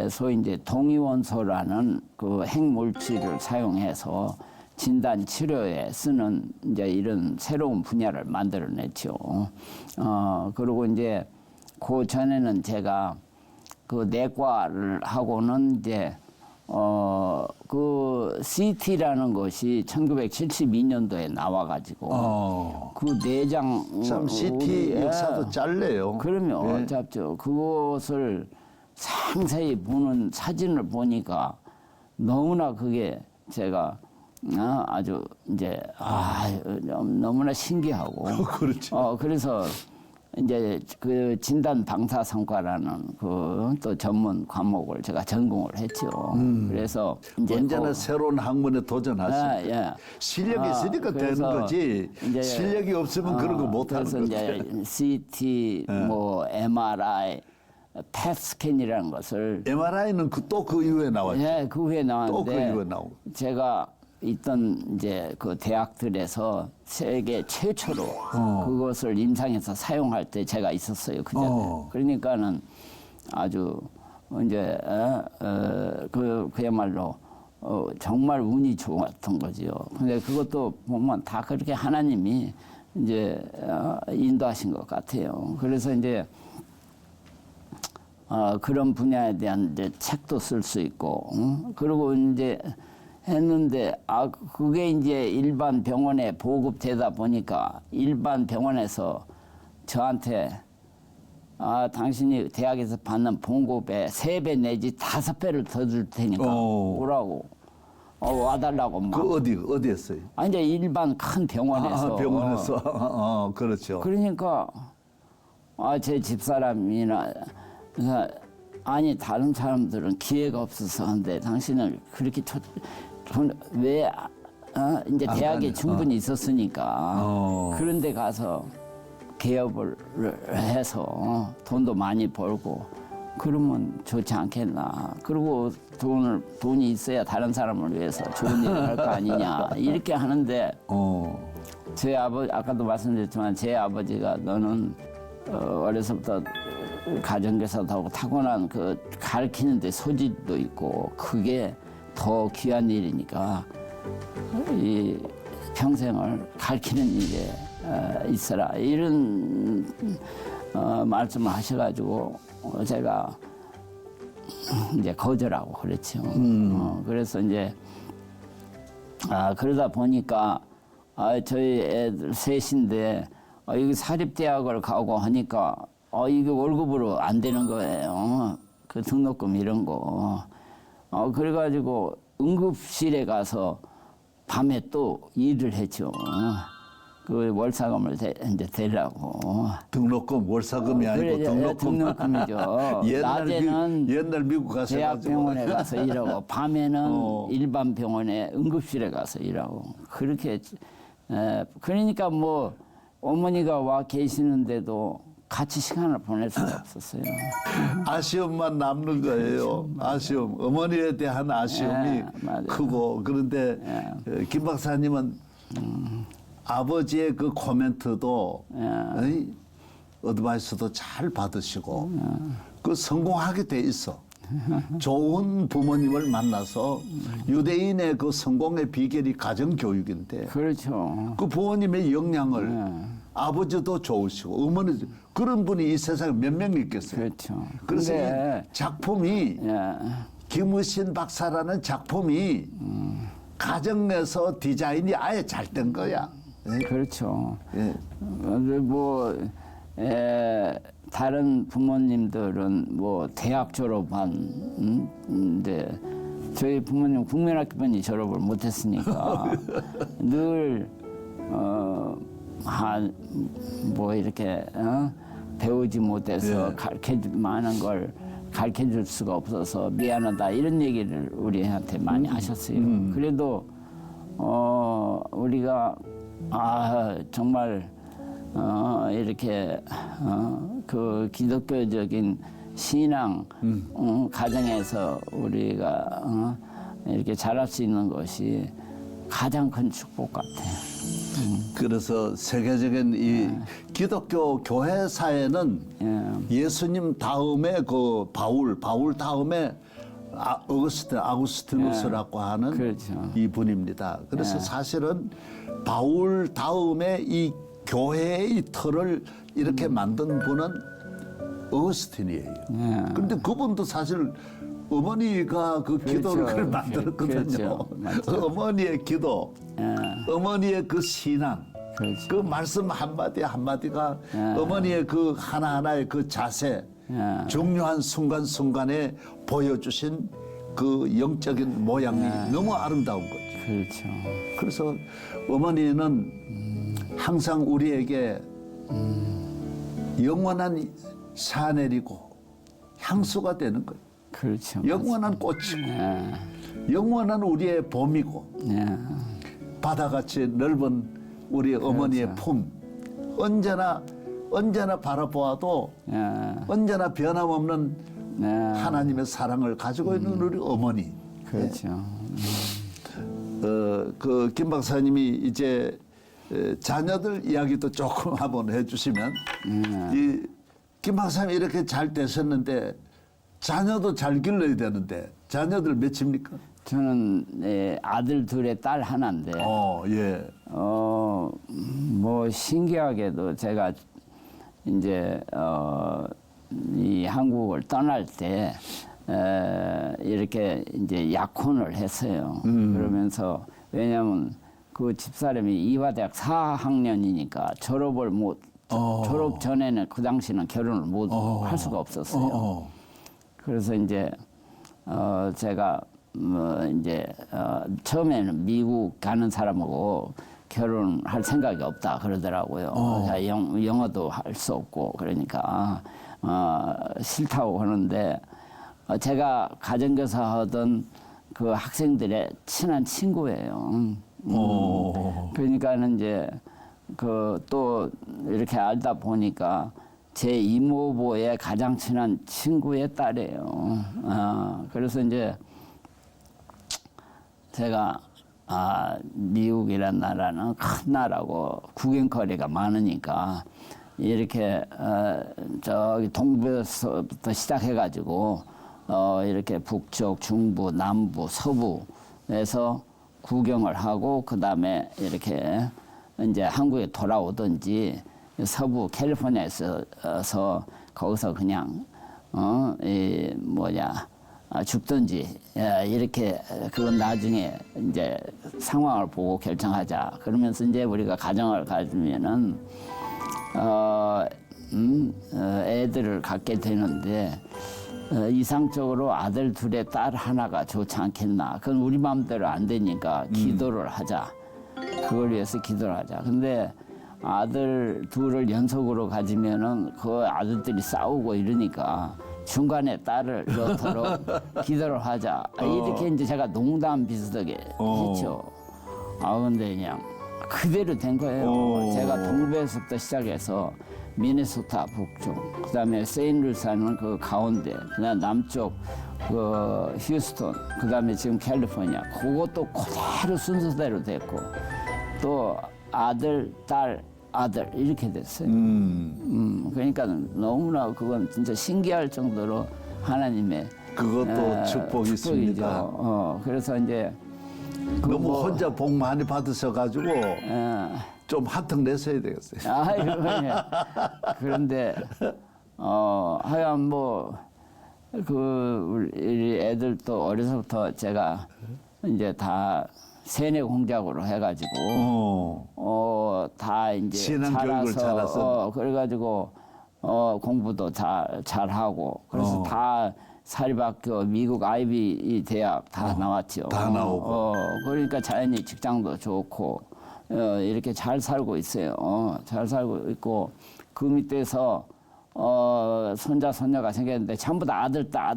소위 이제 동위원소라는 그 핵물질을 사용해서 진단 치료에 쓰는 이제 이런 새로운 분야를 만들어냈죠. 그리고 이제 그 전에는 제가 그 내과를 하고는 이제 그 CT라는 것이 1972년도에 나와가지고 그 내장 참 CT 역사도 짧네요. 그러면 짧죠. 그것을 상세히 보는 사진을 보니까 너무나 그게 제가 아주 이제 너무나 신기하고 그렇죠. 그래서 이제 그 진단 방사선과라는 그 또 전문 과목을 제가 전공을 했죠. 그래서 이제 언제나 그- 새로운 학문에 도전하시니까 예. 실력이 있으니까 되는 그래서 거지 이제, 실력이 없으면 그런 거 못하는 그래서 거지. 이제 CT, 뭐 MRI, 펫 스캔이라는 것을 MRI는 또 그 이후에 나왔죠. 예, 그 후에 또 그 나왔는데 이후에 나오고. 제가 있던 이제 그 대학들에서 세계 최초로 그것을 임상에서 사용할 때 제가 있었어요 그 자리에. 그러니까는 아주 이제 그야말로 정말 운이 좋았던 거지요. 근데 그것도 보면 다 그렇게 하나님이 이제 인도하신 것 같아요. 그래서 이제 그런 분야에 대한 이제 책도 쓸 수 있고, 그리고 이제 했는데, 그게 이제 일반 병원에 보급되다 보니까 일반 병원에서 저한테 당신이 대학에서 받는 봉급의 3배 내지 5배를 더 줄 테니까 오라고 와달라고 막. 그 어디였어요? 이제 일반 큰 병원에서. 병원에서. 그렇죠. 그러니까 제 집사람이나 아니 다른 사람들은 기회가 없어서 하는데 당신은 그렇게 왜 이제 대학에 충분히 있었으니까 그런데 가서 개업을 해서 돈도 많이 벌고 그러면 좋지 않겠나. 그리고 돈이 있어야 다른 사람을 위해서 좋은 일을 할 거 아니냐 이렇게 하는데 제 아까도 말씀드렸지만 제 아버지가 너는 어려서부터 가정교사도 하고 타고난 그 가르치는데 소질도 있고 그게 더 귀한 일이니까 이 평생을 가르치는 일에 있어라 이런 말씀을 하셔가지고 제가 이제 거절하고 그랬죠. 그래서 이제 그러다 보니까 저희 애들 셋인데 여기 사립대학을 가고 하니까 이게 월급으로 안 되는 거예요. 그 등록금 이런 거. 그래가지고 응급실에 가서 밤에 또 일을 했죠. 그 월사금을 이제 대라고. 등록금 월사금이 아니고 등록금이죠. 낮에는 옛날 미국 가서 대학병원에 가서 일하고 밤에는 일반 병원에 응급실에 가서 일하고 그렇게 그러니까 뭐 어머니가 와 계시는데도 같이 시간을 보낼 수가 없었어요. 아쉬움만 남는 거예요. 아쉬움. 어머니에 대한 아쉬움이 크고 그런데 김 박사님은 아버지의 그 코멘트도 어드바이스도 잘 받으시고 그 성공하게 돼 있어. 좋은 부모님을 만나서 유대인의 그 성공의 비결이 가정 교육인데 그렇죠. 그 부모님의 영향을 아버지도 좋으시고 어머니 그런 분이 이 세상에 몇 명 있겠어요. 그렇죠. 그래서 이 작품이 김의신 박사라는 작품이 가정 내에서 디자인이 아예 잘 된 거야. 그렇죠. 뭐 다른 부모님들은 뭐 대학 졸업한 근데 저희 부모님 국민학교뿐이 졸업을 못했으니까 늘 뭐 이렇게 배우지 못해서 많은 걸 가르쳐 줄 수가 없어서 미안하다 이런 얘기를 우리한테 많이 하셨어요. 그래도 우리가 정말 이렇게 그 기독교적인 신앙 가정에서 우리가 이렇게 자랄 수 있는 것이 가장 큰 축복 같아요. 그래서 세계적인 이 기독교 교회사에는 예수님 다음에 그 바울 다음에 아구스티누스라고 하는 그렇죠. 이 분입니다. 그래서 사실은 바울 다음에 이 교회의 틀을 이렇게 만든 분은 어거스틴이에요. 그런데 그분도 사실 어머니가 그 기도를 그걸 만들었거든요. 그렇죠. 어머니의 기도, 어머니의 그 신앙, 그렇죠. 그 말씀 한마디 한마디가 어머니의 그 하나하나의 그 자세, 중요한 순간순간에 보여주신 그 영적인 모양이 너무 아름다운 거죠. 그렇죠. 그래서 어머니는 항상 우리에게 영원한 샤넬이고 향수가 되는 거예요. 그렇죠. 영원한 꽃이고 예. 영원한 우리의 봄이고 예. 바다같이 넓은 우리 어머니의 품 언제나 바라보아도 예. 언제나 변함없는 예. 하나님의 사랑을 가지고 있는 우리 어머니. 그렇죠. 그 김 박사님이 이제 자녀들 이야기도 조금 한번 해주시면 이 김 박사님이 이렇게 잘 되셨는데 자녀도 잘 길러야 되는데 자녀들 몇입니까? 저는 아들 둘에 딸 하나인데 예. 뭐 신기하게도 제가 이제 이 한국을 떠날 때 이렇게 이제 약혼을 했어요. 그러면서 왜냐하면 그 집사람이 이화대학 4학년이니까 졸업을 못 졸업 전에는 그 당시는 결혼을 못 할 수가 없었어요. 그래서 이제 제가 뭐 이제 처음에는 미국 가는 사람하고 결혼할 생각이 없다 그러더라고요. 영어도 할 수 없고 그러니까 싫다고 하는데 제가 가정교사 하던 그 학생들의 친한 친구예요. 그러니까는 이제 그 또 이렇게 알다 보니까 제 이모부의 가장 친한 친구의 딸이에요. 그래서 이제 제가 미국이란 나라는 큰 나라고 구경거리가 많으니까 이렇게 저기 동부에서부터 시작해가지고 이렇게 북쪽, 중부, 남부, 서부에서 구경을 하고 그 다음에 이렇게 이제 한국에 돌아오든지 서부 캘리포니아에서 거기서 그냥 죽든지 이렇게 그건 나중에 이제 상황을 보고 결정하자. 그러면서 이제 우리가 가정을 가지면은 애들을 갖게 되는데 이상적으로 아들 둘에 딸 하나가 좋지 않겠나. 그건 우리 마음대로 안 되니까 기도를 하자. 그걸 위해서 기도를 하자. 근데 아들 둘을 연속으로 가지면은 그 아들들이 싸우고 이러니까 중간에 딸을 넣도록 기도를 하자. 이렇게 이제 제가 농담 비슷하게 했죠. 근데 그냥 그대로 된 거예요. 제가 동부에서부터 시작해서 미네소타 북쪽, 그다음에 세인루이스는 그 가운데, 그다음 남쪽 그 휴스턴, 그다음에 지금 캘리포니아, 그것도 그대로 순서대로 됐고, 또 아들, 딸, 아들 이렇게 됐어요. 그러니까 너무나 그건 진짜 신기할 정도로 하나님의 그것도 축복이 있습니다. 그래서 이제 너무 혼자 복 많이 받으셔가지고 좀 한턱 내셔야 되겠어요. 그런데 하여간 뭐 우리 애들도 어려서부터 제가 이제 다 세뇌 공작으로 해가지고 다 이제 신앙교육을 잘해서 그래가지고 공부도 잘하고 그래서 다 사립학교 미국 아이비 대학 다 나왔죠. 다 나오고. 그러니까 자연히 직장도 좋고 이렇게 잘 살고 있어요. 잘 살고 있고 그 밑에서 손자 손녀가 생겼는데 전부 다 아들 딸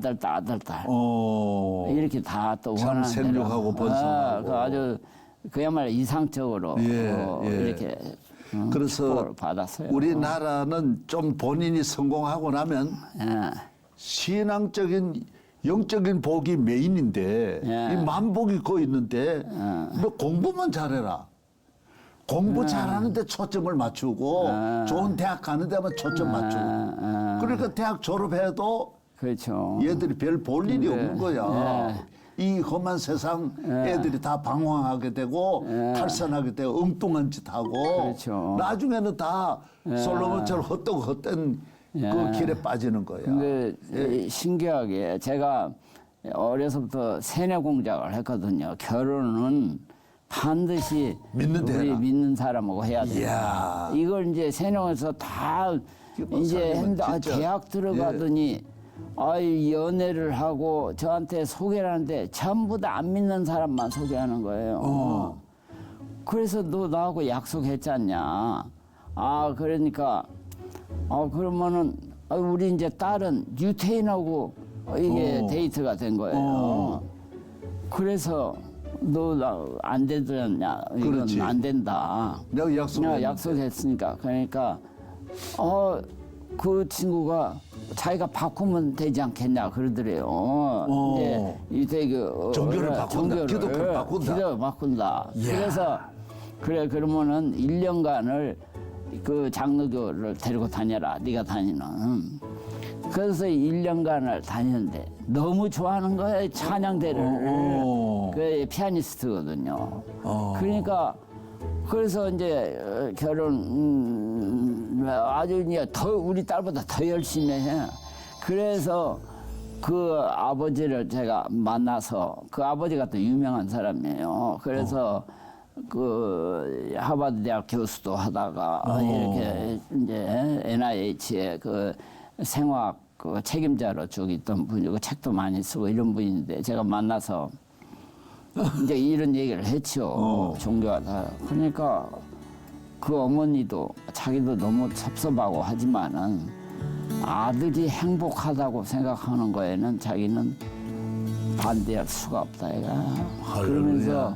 이렇게 다 또 원하는 대로 생육하고 번성하고 그 아주 그야말로 이상적으로 이렇게 그래서 축복을 받았어요. 우리나라는 좀 본인이 성공하고 나면 신앙적인 영적인 복이 메인인데 이 만복이 거기 있는데 뭐 공부만 잘해라. 공부 잘하는데 초점을 맞추고 좋은 대학 가는 데만 초점 맞추고 그러니까 대학 졸업해도 그렇죠. 얘들이 별 볼 일이 없는 거야. 이 험한 세상 애들이 다 방황하게 되고 탈선하게 되고 엉뚱한 짓 하고 그렇죠. 나중에는 다 솔로몬처럼 헛된 그 길에 빠지는 거야. 근데 신기하게 제가 어려서부터 세뇌 공작을 했거든요. 결혼은 반드시 믿는 우리 데라. 믿는 사람하고 해야 된다. 이걸 이제 세뇌에서 다 이제 했는데 진짜. 대학 들어가더니 연애를 하고 저한테 소개를 하는데 전부 다 안 믿는 사람만 소개하는 거예요. 그래서 너 나하고 약속했잖냐. 그러니까 그러면은 우리 이제 딸은 유태인하고 이게 데이트가 된 거예요. 그래서 너 안 되더냐? 이건 그렇지. 안 된다. 내가 약속했는데. 약속했으니까. 그러니까 그 친구가 자기가 바꾸면 되지 않겠냐 그러더래요. 이제 유태교 종교를 바꾼다. 기독교를 바꾼다. 기독을 바꾼다. 이야. 그래서 그러면은 1년간을 그 장로교를 데리고 다녀라. 네가 다니는. 그래서 1년간을 다녔는데 너무 좋아하는 거예요. 찬양대를. 그 피아니스트거든요. 그러니까 그래서 이제 결혼 아주 이제 더 우리 딸보다 더 열심히 해. 그래서 그 아버지를 제가 만나서 그 아버지가 또 유명한 사람이에요. 그래서 그 하버드 대학 교수도 하다가 이렇게 이제 NIH의 그 생화학 그 책임자로 쭉 있던 분이고 책도 많이 쓰고 이런 분인데 제가 만나서 이제 이런 얘기를 했죠. 종교하다. 그러니까 그 어머니도 자기도 너무 섭섭하고 하지만은 아들이 행복하다고 생각하는 거에는 자기는 반대할 수가 없다. 얘가. 그러면서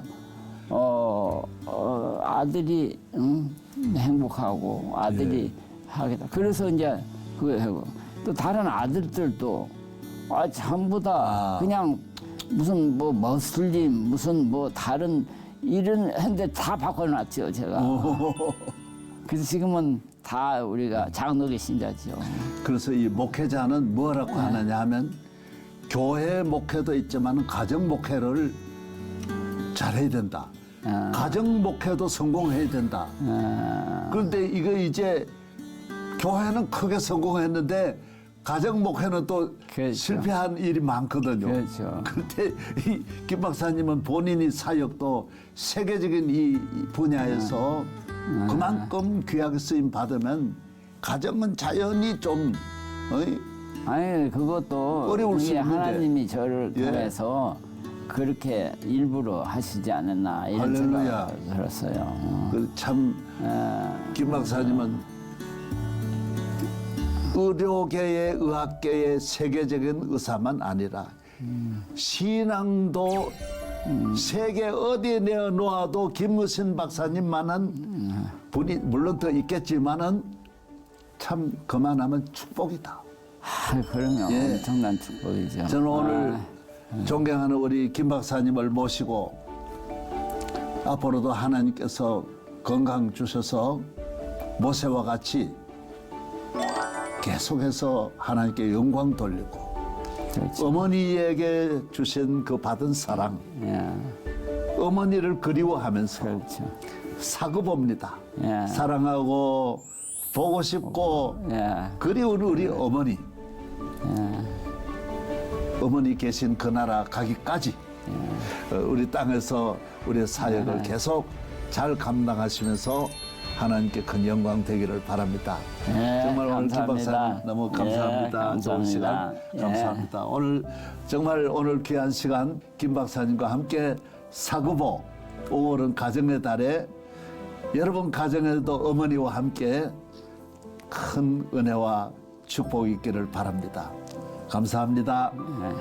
아들이 행복하고 아들이 하겠다. 그래서 이제 그거 하고 또 다른 아들들도 전부 다 그냥 무슨 뭐 머슬림 무슨 뭐 다른 이런 했는데 다 바꿔놨죠 제가. 그래서 지금은 다 우리가 장로교 신자죠. 그래서 이 목회자는 뭐라고 하느냐 하면 교회 목회도 있지만 가정 목회를 잘해야 된다. 가정 목회도 성공해야 된다. 그런데 이거 이제 교회는 크게 성공했는데 가정 목회는 또 그렇죠. 실패한 일이 많거든요. 그렇죠. 그런데 이 김 박사님은 본인이 사역도 세계적인 이 분야에서 그만큼 귀하게 쓰임 받으면 가정은 자연히 좀 아니 그것도 어려울 수 이게 있는데. 하나님이 저를 예. 통해서 그렇게 일부러 하시지 않았나 이런 할렐루야. 생각을 들었어요. 참 김 박사님은 의료계의 의학계의 세계적인 의사만 아니라 신앙도 세계 어디에 내어놓아도 김무신 박사님만한 분이 물론 더 있겠지만은 참 그만하면 축복이다. 그러면 예. 엄청난 축복이죠. 저는 오늘 존경하는 우리 김 박사님을 모시고 앞으로도 하나님께서 건강 주셔서 모세와 같이 계속해서 하나님께 영광 돌리고 그렇죠. 어머니에게 주신 그 받은 사랑 예. 어머니를 그리워하면서 그렇죠. 사고봅니다. 예. 사랑하고 보고 싶고 예. 그리운 우리 어머니 어머니 계신 그 나라 가기까지 우리 땅에서 우리의 사역을 계속 잘 감당하시면서 하나님께 큰 영광 되기를 바랍니다. 예, 정말 오늘 김 감사합니다. 박사님 너무 감사합니다. 예, 좋은 시간 감사합니다. 예. 감사합니다. 오늘 귀한 시간 김 박사님과 함께 사구보 5월은 가정의 달에 여러분 가정에도 어머니와 함께 큰 은혜와 축복이 있기를 바랍니다. 감사합니다. 예.